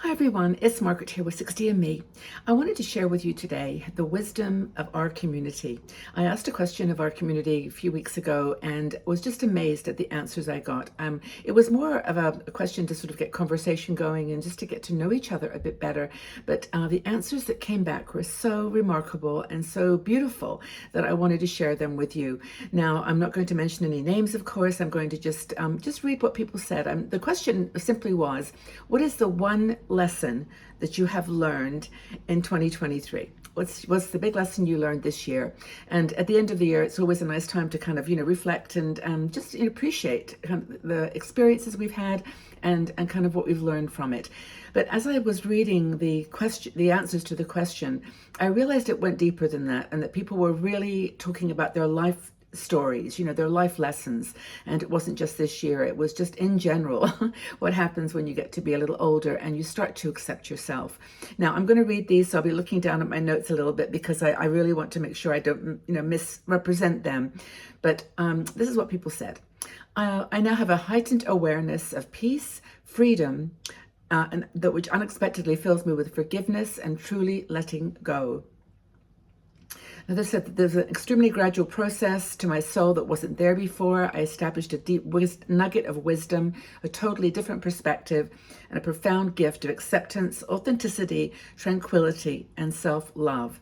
Hi everyone, it's Margaret here with 60 and Me. I wanted to share with you today the wisdom of our community. I asked a question of our community a few weeks ago and was just amazed at the answers I got. It was more of a question to sort of get conversation going and just to get to know each other a bit better. But the answers that came back were so remarkable and so beautiful that I wanted to share them with you. Now, I'm not going to mention any names, of course. I'm going to just read what people said. The question simply was, what is the one lesson that you have learned in 2023? What's the big lesson you learned this year? And at the end of the year, it's always a nice time to kind of, reflect and just appreciate kind of the experiences we've had and kind of what we've learned from it. But as I was reading the answers to the question, I realized it went deeper than that, and that people were really talking about their life stories, their life lessons. And it wasn't just this year, it was just in general what happens when you get to be a little older and you start to accept yourself. Now, I'm going to read these, so I'll be looking down at my notes a little bit because I really want to make sure I don't, misrepresent them. But this is what people said. I now have a heightened awareness of peace, freedom, and that which unexpectedly fills me with forgiveness and truly letting go. Another said that there's an extremely gradual process to my soul that wasn't there before. I established a deep nugget of wisdom, a totally different perspective, and a profound gift of acceptance, authenticity, tranquility, and self-love.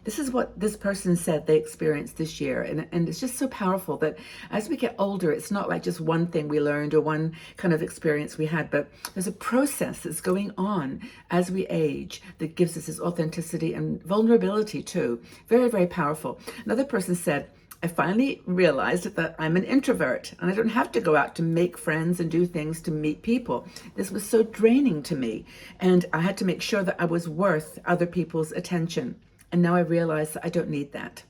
This is what this person said they experienced this year. And it's just so powerful that as we get older, it's not like just one thing we learned or one kind of experience we had, but there's a process that's going on as we age that gives us this authenticity and vulnerability too. Very, very powerful. Another person said, I finally realized that I'm an introvert and I don't have to go out to make friends and do things to meet people. This was so draining to me, and I had to make sure that I was worth other people's attention. And now I realize that I don't need that.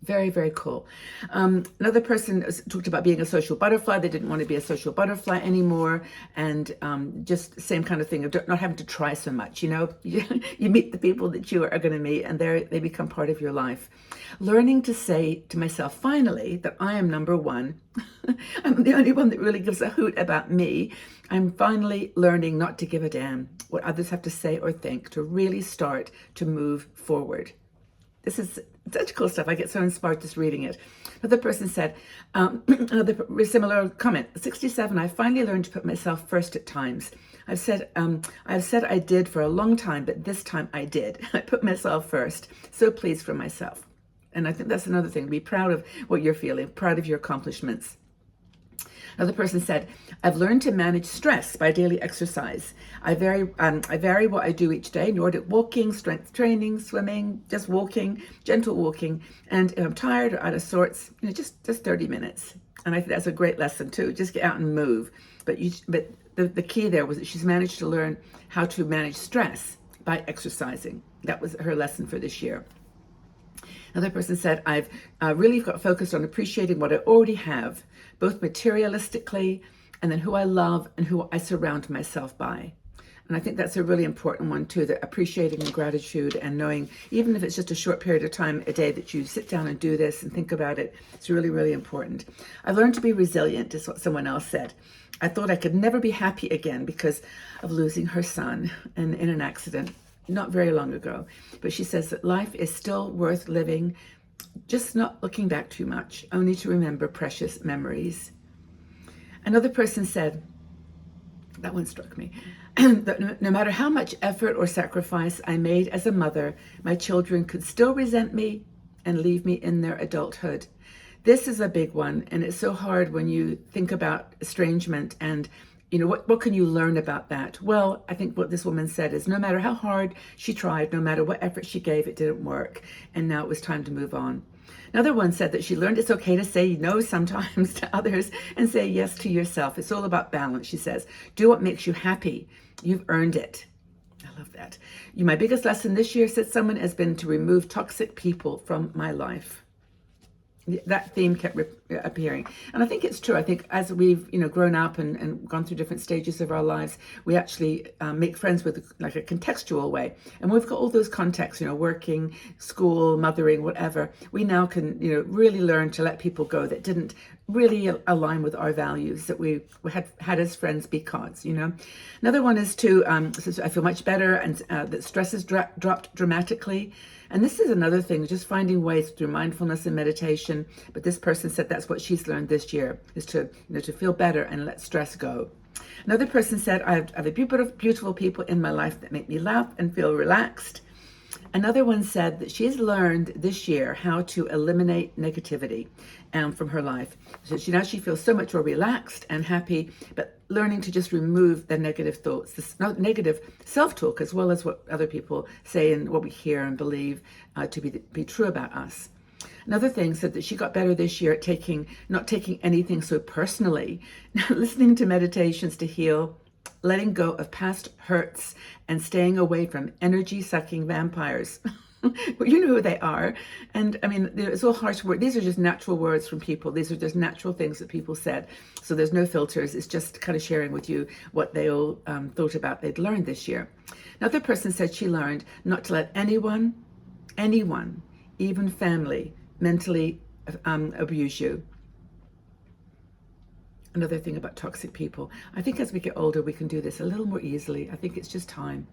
Very, very cool. Another person talked about being a social butterfly. They didn't want to be a social butterfly anymore. And just same kind of thing of not having to try so much. You meet the people that you are going to meet and they become part of your life. Learning to say to myself, finally, that I am number one. I'm the only one that really gives a hoot about me. I'm finally learning not to give a damn what others have to say or think, to really start to move forward. This is such cool stuff. I get so inspired just reading it. Another person said, another similar comment, 67, I finally learned to put myself first at times. I've said I did for a long time, but this time I did. I put myself first. So pleased for myself. And I think that's another thing. Be proud of what you're feeling, proud of your accomplishments. Another person said, I've learned to manage stress by daily exercise. I vary what I do each day: Nordic walking, strength training, swimming, just walking, gentle walking. And if I'm tired or out of sorts, just 30 minutes. And I think that's a great lesson too. Just get out and move. But the key there was that she's managed to learn how to manage stress by exercising. That was her lesson for this year. Another person said, I've really got focused on appreciating what I already have, both materialistically and then who I love and who I surround myself by. And I think that's a really important one too, that appreciating and gratitude and knowing, even if it's just a short period of time a day that you sit down and do this and think about it, it's really, really important. I've learned to be resilient, is what someone else said. I thought I could never be happy again because of losing her son in an accident not very long ago. But she says that life is still worth living, just not looking back too much, only to remember precious memories. Another person said, that one struck me, that no matter how much effort or sacrifice I made as a mother, my children could still resent me and leave me in their adulthood. This is a big one, and it's so hard when you think about estrangement and what can you learn about that? Well, I think what this woman said is no matter how hard she tried, no matter what effort she gave, it didn't work. And now it was time to move on. Another one said that she learned it's okay to say no sometimes to others and say yes to yourself. It's all about balance, she says. Do what makes you happy. You've earned it. I love that. My biggest lesson this year, said someone, has been to remove toxic people from my life. That theme kept appearing. And I think it's true. I think as we've, grown up and gone through different stages of our lives, we actually make friends with like a contextual way. And we've got all those contexts, working, school, mothering, whatever. We now can, really learn to let people go that didn't really align with our values that we had as friends because, Another one is to, says, I feel much better and that stress has dropped dramatically. And this is another thing, just finding ways through mindfulness and meditation. But this person said that's what she's learned this year, is to, to feel better and let stress go. Another person said, I have a beautiful people in my life that make me laugh and feel relaxed. Another one said that she's learned this year how to eliminate negativity from her life. So she feels so much more relaxed and happy, but learning to just remove the negative thoughts, this negative self-talk, as well as what other people say and what we hear and believe to be true about us. Another thing said that she got better this year at not taking anything so personally, listening to meditations to heal, letting go of past hurts, and staying away from energy-sucking vampires. Well, you know who they are. And I mean, it's all harsh words. These are just natural words from people. These are just natural things that people said. So there's no filters. It's just kind of sharing with you what they all thought about they'd learned this year. Another person said she learned not to let anyone, even family, mentally abuse you. Another thing about toxic people. I think as we get older, we can do this a little more easily. I think it's just time.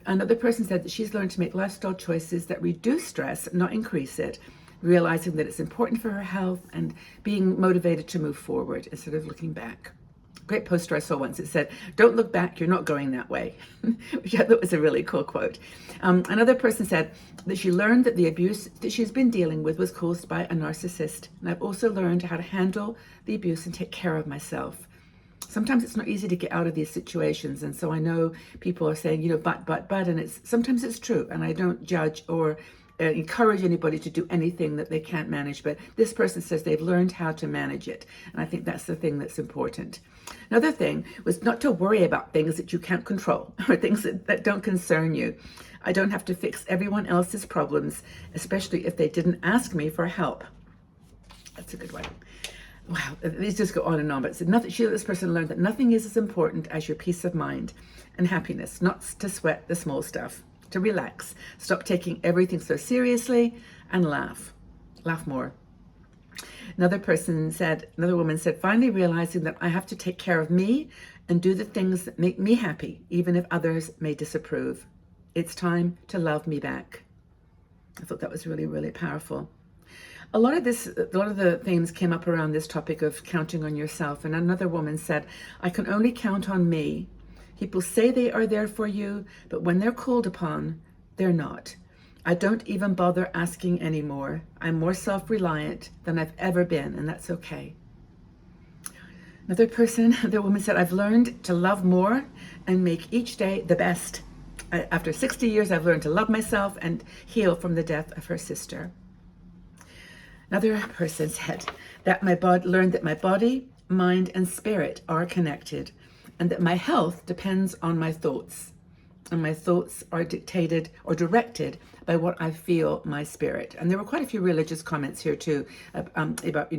Another person said that she's learned to make lifestyle choices that reduce stress, not increase it, realizing that it's important for her health and being motivated to move forward instead of looking back. Great poster I saw once. It said, "Don't look back, you're not going that way," which I thought was a really cool quote. Another person said that she learned that the abuse that she's been dealing with was caused by a narcissist. And I've also learned how to handle the abuse and take care of myself. Sometimes it's not easy to get out of these situations. And so I know people are saying, but, and sometimes it's true. And I don't judge or encourage anybody to do anything that they can't manage. But this person says they've learned how to manage it. And I think that's the thing that's important. Another thing was not to worry about things that you can't control or things that don't concern you. I don't have to fix everyone else's problems, especially if they didn't ask me for help. That's a good one. Wow, these just go on and on. But this person learned that nothing is as important as your peace of mind and happiness, not to sweat the small stuff, to relax, stop taking everything so seriously, and laugh more. Another woman said, finally realizing that I have to take care of me and do the things that make me happy, even if others may disapprove. It's time to love me back. I thought that was really, really powerful. A lot of the themes came up around this topic of counting on yourself. And another woman said, I can only count on me. People say they are there for you, but when they're called upon, they're not. I don't even bother asking anymore. I'm more self-reliant than I've ever been, and that's okay. The woman said, I've learned to love more and make each day the best. After 60 years, I've learned to love myself and heal from the death of her sister. Another person said that learned that my body, mind, and spirit are connected, and that my health depends on my thoughts. And my thoughts are dictated or directed by what I feel my spirit. And there were quite a few religious comments here too about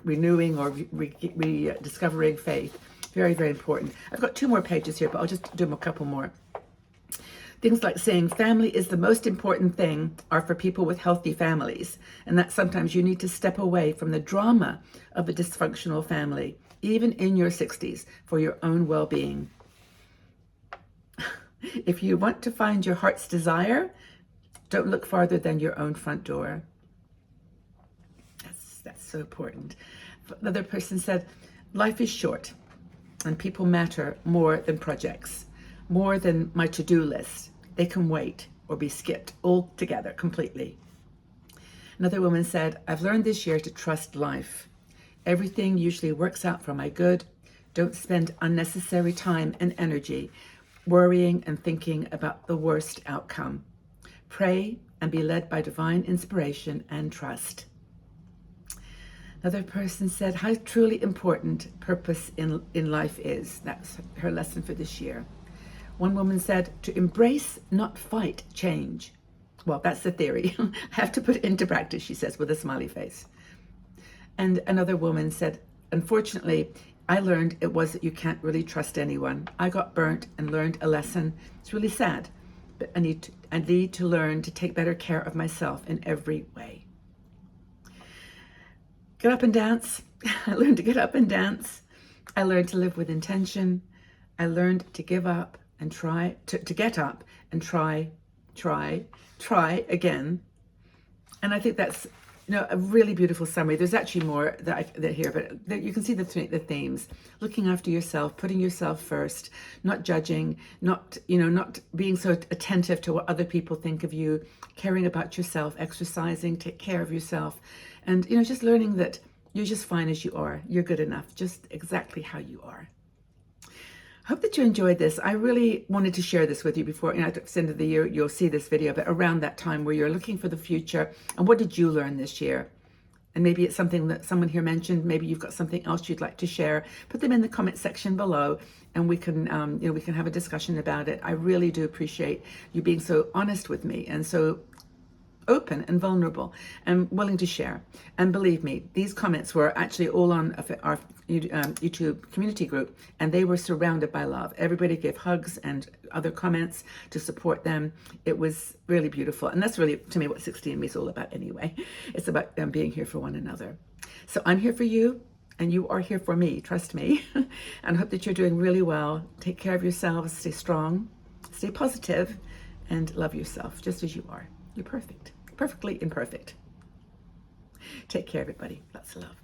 renewing or rediscovering faith. Very, very important. I've got 2 more pages here, but I'll just do a couple more. Things like saying family is the most important thing are for people with healthy families, and that sometimes you need to step away from the drama of a dysfunctional family, even in your 60s, for your own well-being. If you want to find your heart's desire, don't look farther than your own front door. That's so important. Another person said, life is short, and people matter more than projects, more than my to-do list. They can wait or be skipped altogether, completely. Another woman said, I've learned this year to trust life. Everything usually works out for my good. Don't spend unnecessary time and energy worrying and thinking about the worst outcome. Pray and be led by divine inspiration and trust. Another person said, how truly important purpose in life is. That's her lesson for this year. One woman said, to embrace, not fight, change. Well, that's the theory. I have to put it into practice, she says, with a smiley face. And another woman said, unfortunately, I learned it was that you can't really trust anyone. I got burnt and learned a lesson. It's really sad, but I need to learn to take better care of myself in every way. Get up and dance. I learned to get up and dance. I learned to live with intention. I learned to give up and try to get up and try again. And I think that's, a really beautiful summary. There's actually more that here, but you can see the themes: looking after yourself, putting yourself first, not judging, not being so attentive to what other people think of you, caring about yourself, exercising, take care of yourself, and just learning that you're just fine as you are. You're good enough, just exactly how you are. I hope that you enjoyed this. I really wanted to share this with you before, at the end of the year, you'll see this video, but around that time where you're looking for the future and what did you learn this year? And maybe it's something that someone here mentioned. Maybe you've got something else you'd like to share. Put them in the comment section below, and we can have a discussion about it. I really do appreciate you being so honest with me and so open and vulnerable and willing to share. And believe me, these comments were actually all on our YouTube community group, and they were surrounded by love. Everybody gave hugs and other comments to support them. It was really beautiful, and that's really, to me, what 60andMe is all about anyway. It's about being here for one another. So I'm here for you, and you are here for me, trust me. And I hope that you're doing really well. Take care of yourselves, stay strong, stay positive, and love yourself just as you are. You're perfect, perfectly imperfect. Take care, everybody. Lots of love.